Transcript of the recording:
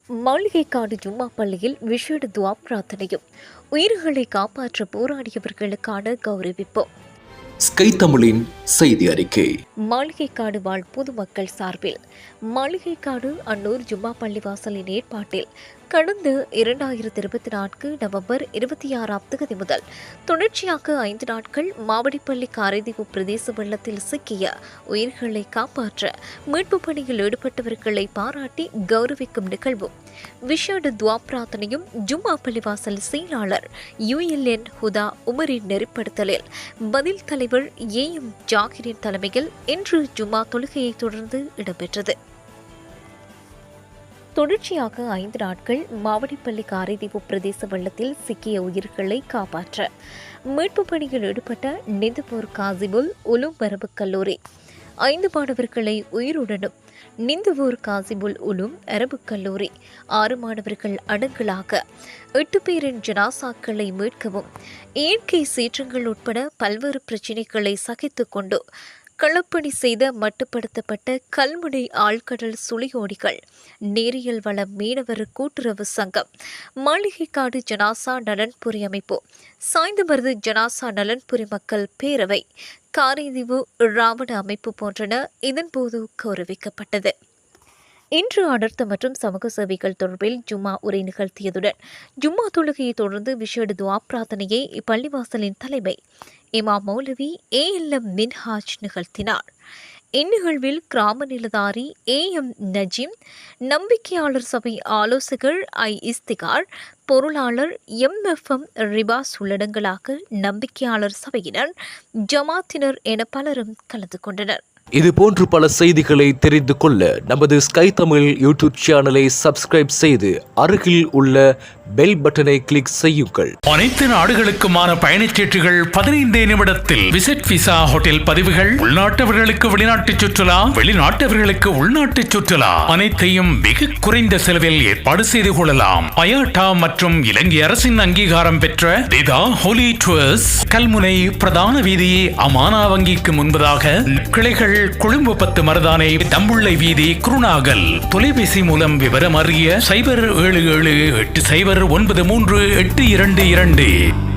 மாளிகைக்காடு ஜும்மா பள்ளியில் விஷேட துவா பிரார்த்தனையும் உயிர்களை காப்பாற்ற போராடியவர்களுக்கான கௌரவிப்பு. ஸ்கை தமிழின் செய்தி அறிக்கை. மாளிகைக்காடு வாழ் பொதுமக்கள் சார்பில் மாளிகைக்காடு அன்னூர் ஜும்மா பள்ளிவாசலின் ஏற்பாட்டில் கடந்த 2024 நவம்பர் 26 முதல் தொடர்ச்சியாக 5 நாட்கள் மாவடிப்பள்ளி காரைதீவு பிரதேச வெள்ளத்தில் சிக்கிய உயிர்களை காப்பாற்ற மீட்பு பணியில் ஈடுபட்டவர்களை பாராட்டி கௌரவிக்கும் நிகழ்வும் விஷேட துவா பிரார்த்தனையும் ஜும்மா பள்ளிவாசல் செயலாளர் ULN ஹுதா உமரின் நெறிப்படுத்தலில் பதில் தலைவர் AM ஜாகிரின் தலைமையில் இன்று ஜும்மா தொழுகையை தொடர்ந்து இடம்பெற்றது. தொடர்ச்சியாக 5 நாட்கள் மாவடிப்பள்ளி காரைதீவு பிரதேச வெள்ளத்தில் சிக்கிய உயிர்களை காப்பாற்ற மீட்பு பணியில் ஈடுபட்ட நிந்துபூர் காசிபுல் உலும் அரபு கல்லூரி 5 மாணவர்களை உயிருடனும், நிந்துவூர் காசிபுல் உலும் அரபு கல்லூரி 6 மாணவர்கள் அடங்கலாக 8 பேரின் ஜனாசாக்களை மீட்கவும் இயற்கை சீற்றங்கள் உட்பட பல்வேறு பிரச்சினைகளை சகித்துக் கொண்டு களப்பணி செய்த மட்டுப்படுத்தப்பட்ட கல்முனை ஆழ்கடல் சுழியோடிகள் நேரியல் வள மீனவர் கூட்டுறவு சங்கம், மாளிகைக்காடு ஜனாசா நலன்புரி அமைப்பு, சாய்ந்தமருது ஜனாசா நலன்புரி மக்கள் பேரவை, காரைதீவு ராவண அமைப்பு போன்றன இதன்போது கௌரவிக்கப்பட்டது. இன்று அடர்த்த மற்றும் சமூக சேவைகள் தொடர்பில் ஜும்மா உரை நிகழ்த்தியதுடன் ஜும்மா தொழுகையை தொடர்ந்து விஷேட துவா பிரார்த்தனையை இப்பள்ளிவாசலின் தலைமை இமாம் மௌலவி AM மின்ஹாஜ் நிகழ்த்தினார். இந்நிகழ்வில் கிராம நிலதாரி AM நஜீம், நம்பிக்கையாளர் சபை ஆலோசகர் இஸ்திகார், பொருளாளர் MFM ரிபாஸ் உள்ளடங்களாக நம்பிக்கையாளர் சபையினர், ஜமாத்தினர் என பலரும் கலந்து கொண்டனர். இது போன்று பல செய்திகளை தெரிந்து கொள்ள நமது ஸ்கை தமிழ் யூடியூப் சேனலை சப்ஸ்கிரைப் செய்து அருகில் உள்ள பெல் பட்டனை கிளிக் செய்யுங்கள். அனைத்து நாடுகளுக்குமான பயணச்சீட்டுகள் 15 நிமிடத்தில். விசிட் விசா ஹோட்டல் பதிவுகள், உள்நாட்டவர்களுக்கு வெளிநாட்டு சுற்றுலா, வெளிநாட்டவர்களுக்கு உள்நாட்டு சுற்றுலா அனைத்தையும் மிக குறைந்த செலவில் ஏற்பாடு செய்து கொள்ளலாம். பயாட்டா மற்றும் இலங்கை அரசின் அங்கீகாரம் பெற்ற திதா ஹோலி டூர்ஸ், கல்முனை பிரதான வீதி, அமானா வங்கிக்கு முன்பதாக, கிளைகள் கொழும்பு 10 மருதானை, தம்புள்ளை வீதி, குருநாகல். தொலைபேசி மூலம் விவரம் அறிய 07780938222.